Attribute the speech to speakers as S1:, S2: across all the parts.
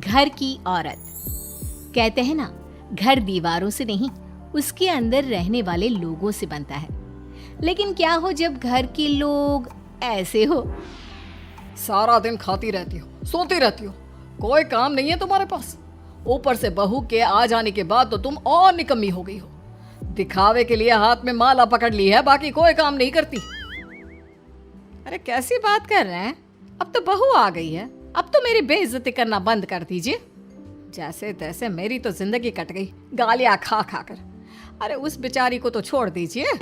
S1: घर की औरत। कहते हैं ना, घर दीवारों से नहीं, उसके अंदर रहने वाले लोगों से बनता है। लेकिन क्या हो जब घर के लोग ऐसे हो?
S2: सारा दिन खाती रहती हो, सोती रहती हो, कोई काम नहीं है तुम्हारे पास। ऊपर से बहू के आ जाने के बाद तो तुम और निकम्मी हो गई हो। दिखावे के लिए हाथ में माला पकड़ ली है, बाकी कोई काम नहीं करती।
S1: अरे कैसी बात कर रहे हैं? अब तो बहू आ गई है, अब तो मेरी बेइज्जती करना बंद कर दीजिए।
S2: जैसे तैसे मेरी तो जिंदगी कट गई गालियां खा खा कर। अरे उस बेचारी को तो छोड़ दीजिए।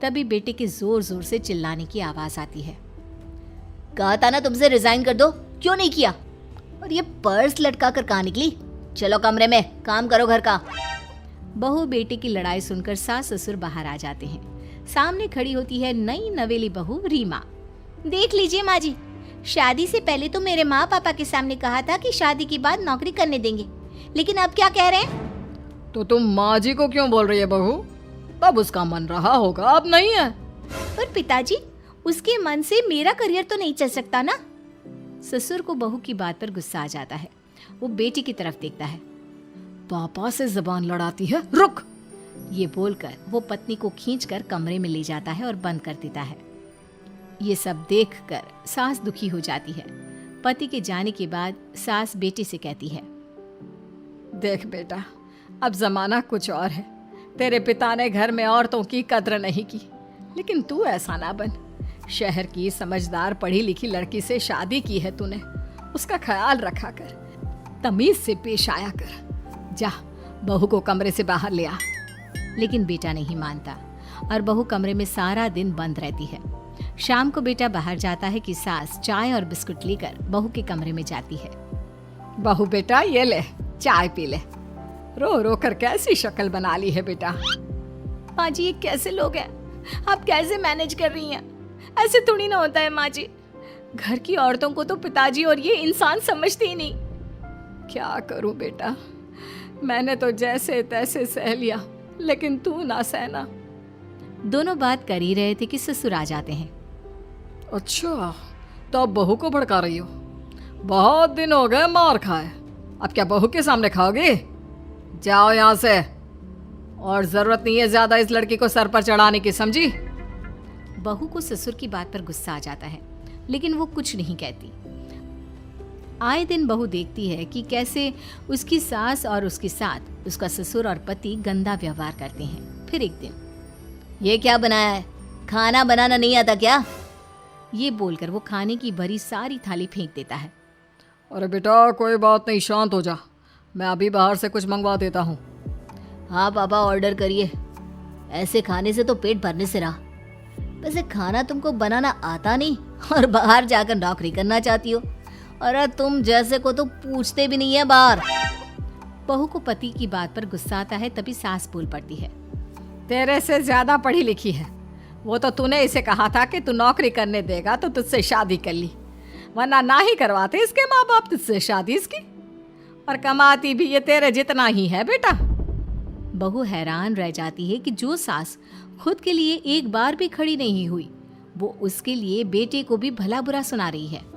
S1: तभी बेटे के जोर जोर से चिल्लाने की आवाज आती है। कहा था ना तुमसे रिजाइन कर दो, क्यों नहीं किया? और ये पर्स लटका कर कहाँ निकली? चलो कमरे में, काम करो घर का। बहू बेटे की लड़ाई सुनकर सास ससुर बाहर आ जाते हैं। सामने खड़ी होती है नई नवेली बहू रीमा। देख लीजिए माँ जी, शादी से पहले तो मेरे माँ पापा के सामने कहा था कि शादी के बाद नौकरी करने देंगे, लेकिन अब क्या कह रहे हैं?
S2: तो तुम माँ जी को क्यों बोल रही है बहू? तब उसका मन रहा होगा, अब नहीं है।
S1: पर पिताजी, उसके मन से मेरा करियर तो नहीं चल सकता ना। ससुर को बहू की बात पर गुस्सा आ जाता है। वो बेटी की तरफ देखता है।
S2: पापा से जबान लड़ाती है, रुक।
S1: ये बोलकर वो पत्नी को खींचकर कमरे में ले जाता है और बंद कर देता है। ये सब देखकर सास दुखी हो जाती है। पति के जाने के बाद सास बेटी से कहती है,
S2: देख बेटा, अब जमाना कुछ और है। तेरे पिता ने घर में औरतों की कद्र नहीं की, लेकिन तू ऐसा ना बन। शहर की समझदार पढ़ी लिखी लड़की से शादी की है तूने, उसका ख्याल रखा कर, तमीज से पेश आया कर। जा, बहू को कमरे से बाहर ले आ।
S1: लेकिन बेटा नहीं मानता और बहू कमरे में सारा दिन बंद रहती है। शाम को बेटा बाहर जाता है कि सास चाय और बिस्कुट लेकर बहू के कमरे में जाती है।
S2: बहू बेटा ये ले, चाय पी ले। रो रो कर कैसी शक्ल बना ली है बेटा।
S1: माँ जी, ये कैसे लोग हैं? आप कैसे मैनेज कर रही हैं? ऐसे थोड़ी ना होता है माँ जी। घर की औरतों को तो पिताजी और ये इंसान समझते ही नहीं।
S2: क्या करूं बेटा, मैंने तो जैसे तैसे सह लिया, लेकिन तू ना सहना।
S1: दोनों बात कर ही रहे थे कि ससुर आ जाते हैं।
S2: अच्छा, तो अब बहू को भड़का रही हो? बहुत दिन हो गए मार खाए, अब क्या बहू के सामने खाओगे? जाओ यहाँ से, और जरूरत नहीं है ज्यादा इस लड़की को सर पर चढ़ाने की, समझी?
S1: बहू को ससुर की बात पर गुस्सा आ जाता है, लेकिन वो कुछ नहीं कहती। आए दिन बहू देखती है कि कैसे उसकी सास और उसके साथ उसका ससुर और पति गंदा व्यवहार करते हैं। फिर एक दिन, ये क्या बनाया है? खाना बनाना नहीं आता क्या? ये बोलकर वो खाने की भरी सारी थाली फेंक देता है।
S2: अरे बेटा कोई बात नहीं, शांत हो जा, मैं अभी बाहर से कुछ मंगवा देता हूँ।
S1: हाँ पापा, ऑर्डर करिए। ऐसे खाने से तो पेट भरने से रहा। वैसे खाना तुमको बनाना आता नहीं और बाहर जाकर नौकरी करना चाहती हो। अरे तुम जैसे को तो पूछते भी नहीं है बाहर। बहू को पति की बात पर गुस्सा आता है, तभी सास बोल पड़ती है।
S2: तेरे से ज्यादा पढ़ी लिखी है, वो तो तूने इसे कहा था कि तू नौकरी करने देगा तो तुझसे शादी कर ली, वरना ना ही करवाते इसके माँ बाप तुझसे शादी इसकी। और कमाती भी ये तेरे जितना ही है बेटा।
S1: बहू हैरान रह जाती है कि जो सास खुद के लिए एक बार भी खड़ी नहीं हुई, वो उसके लिए बेटे को भी भला बुरा सुना रही है।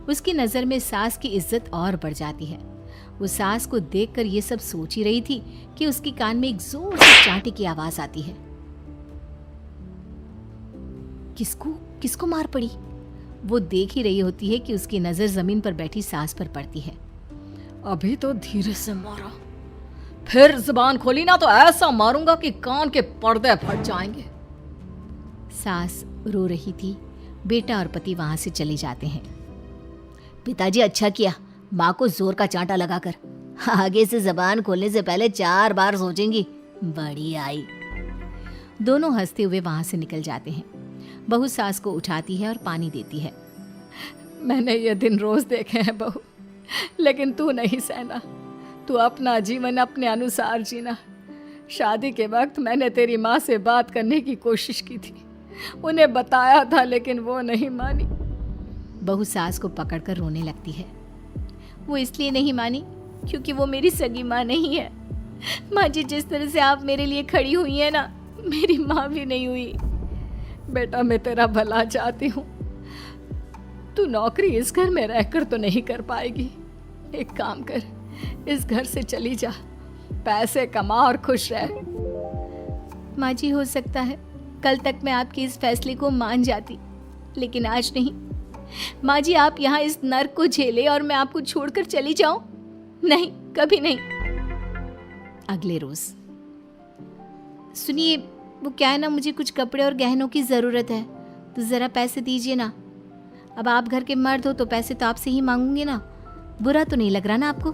S1: उसकी नजर में सास की इज्जत और बढ़ जाती है। वो सास को देखकर ये सब सोच ही रही थी कि उसके कान में एक जोर से चांटे की आवाज आती है। किसको किसको मार पड़ी? वो देख ही रही होती है कि उसकी नजर जमीन पर बैठी सास पर पड़ती है।
S2: अभी तो धीरे से मारा, फिर जुबान खोली ना तो ऐसा मारूंगा कि कान के पर्दे फट जाएंगे।
S1: सास रो रही थी। बेटा और पति वहां से चले जाते हैं। पिताजी अच्छा किया माँ को जोर का चांटा लगाकर, आगे से जबान खोलने से पहले 4 बार सोचेंगी। बड़ी आई। दोनों हंसते हुए वहां से निकल जाते हैं। बहू सास को उठाती है और पानी देती है।
S2: मैंने ये दिन रोज देखे हैं बहू, लेकिन तू नहीं सहना। तू अपना जीवन अपने अनुसार जीना। शादी के वक्त मैंने तेरी माँ से बात करने की कोशिश की थी, उन्हें बताया था, लेकिन वो नहीं मानी।
S1: बहू सास को पकड़कर रोने लगती है। वो इसलिए नहीं मानी क्योंकि वो मेरी सगी माँ नहीं है। माँ जी, जिस तरह से आप मेरे लिए खड़ी हुई है ना, मेरी माँ भी नहीं हुई।
S2: बेटा मैं तेरा भला चाहती हूँ, तू नौकरी इस घर में रहकर तो नहीं कर पाएगी, एक काम कर, इस घर से चली जा, पैसे कमा और खुश रह।
S1: माँ जी, हो सकता है कल तक मैं आपके इस फैसले को मान जाती, लेकिन आज नहीं। माँ जी, आप यहाँ इस नर्क को झेले और मैं आपको छोड़कर चली जाऊं? नहीं, कभी नहीं। अगले रोज, सुनिए, वो क्या है ना, मुझे कुछ कपड़े और गहनों की ज़रूरत है, तो ज़रा पैसे दीजिए ना। अब आप घर के मर्द हो तो पैसे तो आपसे ही मांगूंगी ना। बुरा तो नहीं लग रहा ना आपको?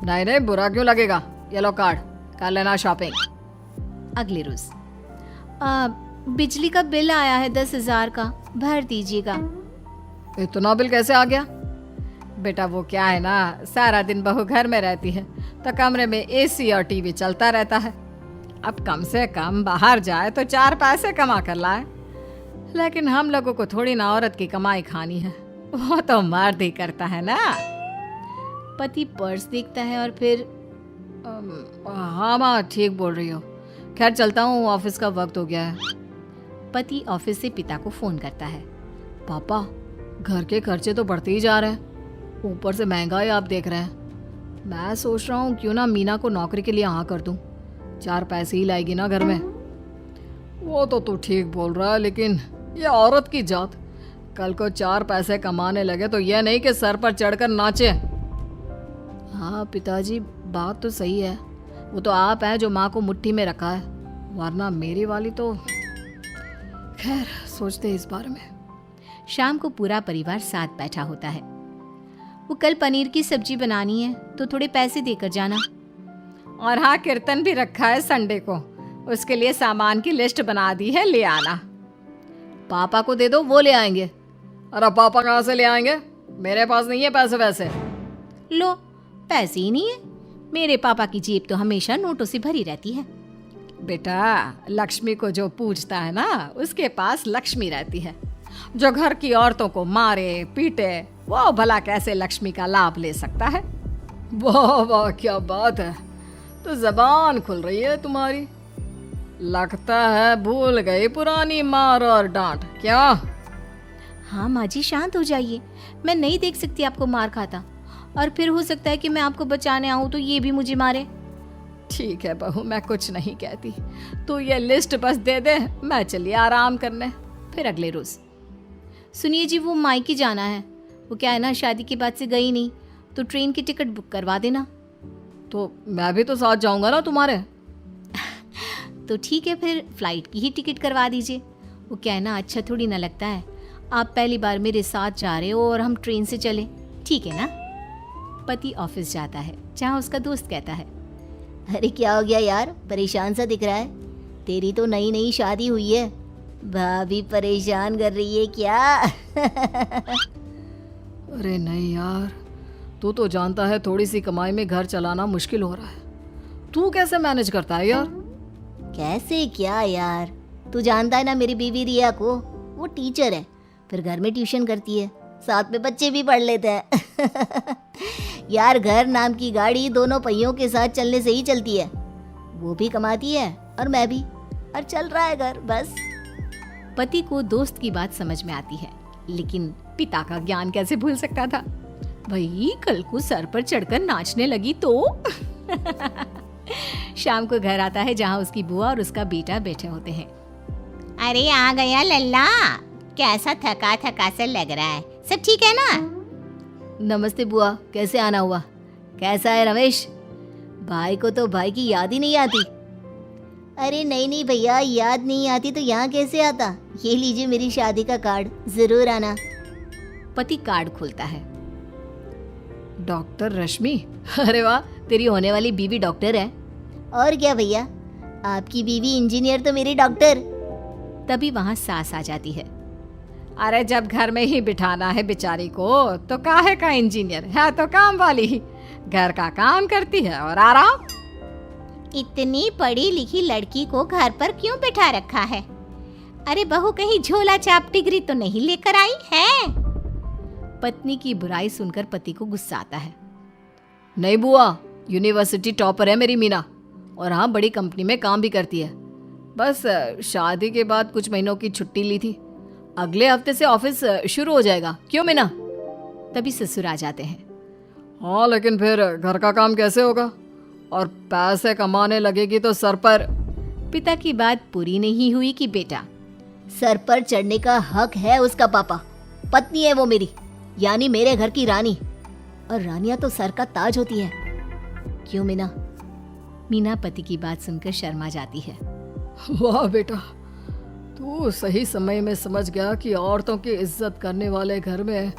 S2: नहीं नहीं, बुरा क्यों लगेगा, ये लो कार्ड, कर लेना शॉपिंग।
S1: अगले रोज, बिजली का बिल आया है 10,000 का, भर दीजिएगा।
S2: इतना बिल कैसे आ गया? बेटा वो क्या है ना, सारा दिन बहू घर में रहती है तो कमरे में एसी और टीवी चलता रहता है। अब कम से कम बाहर जाए तो 4 पैसे कमा कर लाए, लेकिन हम लोगों को थोड़ी ना औरत की कमाई खानी है, वो तो मर्द ही करता है ना।
S1: पति पर्स देखता है और फिर
S2: हाँ माँ, ठीक बोल रही हो, खैर चलता हूँ, ऑफिस का वक्त हो गया है।
S1: पति ऑफिस से पिता को फोन करता है।
S2: पापा, घर के खर्चे तो बढ़ते ही जा रहे हैं, ऊपर से महंगाई आप देख रहे हैं। मैं सोच रहा हूँ क्यों ना मीना को नौकरी के लिए हाँ कर दूँ, 4 पैसे ही लाएगी ना घर में। वो तो तू ठीक बोल रहा है, लेकिन ये औरत की जात, कल को 4 पैसे कमाने लगे तो यह नहीं कि सर पर चढ़कर नाचे। हाँ पिताजी, बात तो सही है, वो तो आप हैं जो माँ को मुट्ठी में रखा है, वरना मेरी वाली तो। खैर, सोचते इस बारे में।
S1: शाम को पूरा परिवार साथ बैठा होता है। वो कल पनीर की सब्जी बनानी है तो थोड़े पैसे देकर जाना।
S2: और हाँ, कीर्तन भी रखा है संडे को, उसके लिए सामान की लिस्ट बना दी है, ले आना। पापा को दे दो, वो ले आएंगे। अरे पापा कहाँ से ले आएंगे, मेरे पास नहीं है पैसे वैसे।
S1: लो, पैसे ही नहीं है? मेरे पापा की जेब तो हमेशा नोटों से भरी रहती है।
S2: बेटा, लक्ष्मी को जो पूजता है ना, उसके पास लक्ष्मी रहती है। जो घर की औरतों को मारे पीटे, वो भला कैसे लक्ष्मी का लाभ ले सकता है? वाह वाह, क्या बात है, तो जबान खुल रही है तुम्हारी। लगता है भूल गई पुरानी मार और डांट, क्या?
S1: हाँ माँ जी, शांत हो जाइए, मैं नहीं देख सकती आपको मार खाता, और फिर हो सकता है कि मैं आपको बचाने आऊँ तो ये भी मुझे मारे।
S2: ठीक है बहू, मैं कुछ नहीं कहती, तू ये लिस्ट बस दे दे, मैं चलिए आराम करने।
S1: फिर अगले रोज, सुनिए जी, वो मायके जाना है, वो क्या है ना, शादी के बाद से गई नहीं, तो ट्रेन की टिकट बुक करवा देना।
S2: तो मैं भी तो साथ जाऊंगा ना तुम्हारे।
S1: तो ठीक है, फिर फ्लाइट की ही टिकट करवा दीजिए। वो क्या है ना, अच्छा थोड़ी ना लगता है, आप पहली बार मेरे साथ जा रहे हो और हम ट्रेन से चले, ठीक है ना? पति ऑफिस जाता है, जहाँ उसका दोस्त कहता है,
S3: अरे क्या हो गया यार, परेशान सा दिख रहा है, तेरी तो नई नई शादी हुई है, भाभी परेशान कर रही है क्या?
S2: अरे नहीं यार, तू तो जानता है थोड़ी सी कमाई में घर चलाना मुश्किल हो रहा है, तू कैसे मैनेज करता है यार?
S3: कैसे क्या यार, तू जानता है ना मेरी बीवी रिया को, वो टीचर है, फिर घर में ट्यूशन करती है, साथ में बच्चे भी पढ़ लेते हैं। यार, घर नाम की गाड़ी दोनों पहियों के साथ चलने से ही चलती है, वो भी कमाती है और मैं भी, और चल रहा है घर बस।
S1: पति को दोस्त की बात समझ में आती है, लेकिन पिता का ज्ञान कैसे भूल सकता था? भाई, कल को सर पर चढ़कर नाचने लगी तो। शाम को घर आता है, जहाँ उसकी बुआ और उसका बेटा बैठे होते हैं।
S3: अरे आ गया लल्ला, कैसा थका थका सा लग रहा है, सब ठीक है ना?
S1: नमस्ते बुआ, कैसे आना हुआ? कैसा है रमेश? भाई को तो भाई की याद ही नहीं आती।
S3: अरे नहीं नहीं भैया, याद नहीं आती तो यहाँ कैसे आता, ये लीजिए मेरी शादी का कार्ड, जरूर आना।
S1: पति कार्ड खोलता है।
S2: डॉक्टर रश्मि,
S1: अरे वाह, तेरी होने वाली बीवी डॉक्टर है।
S3: और क्या भैया, आपकी बीवी इंजीनियर तो मेरी डॉक्टर।
S1: तभी वहाँ सास आ जाती है।
S2: अरे जब घर में ही बिठाना है बेचारी को तो काहे का इंजीनियर है, तो काम वाली ही, घर का काम करती है और आराम।
S3: इतनी पढ़ी लिखी लड़की को घर पर क्यों बैठा रखा है? अरे बहू कहीं झोला छाप डिग्री तो नहीं लेकर आई है?
S1: पत्नी की बुराई सुनकर पति को गुस्सा आता है।
S2: नहीं बुआ, यूनिवर्सिटी टॉपर है मेरी मीना, और हाँ बड़ी कंपनी में काम भी करती है, बस शादी के बाद कुछ महीनों की छुट्टी ली थी, अगले हफ्ते से ऑफिस शुरू हो जाएगा। क्यों मीना?
S1: तभी ससुर आ जाते हैं।
S2: हाँ, लेकिन फिर घर का काम कैसे होगा? और पैसे कमाने लगेगी तो सर पर।
S1: पिता की बात पूरी नहीं हुई कि बेटा,
S3: सर पर चढ़ने का हक है उसका पापा। पत्नी है वो मेरी, यानी मेरे घर की रानी। और रानियां तो सर का ताज होती है। क्यों मीना?
S1: मीना पति की बात सुनकर शर्मा जाती है।
S2: वाह बेटा, तू सही समय में समझ गया कि औरतों की इज्जत करने वाले घर में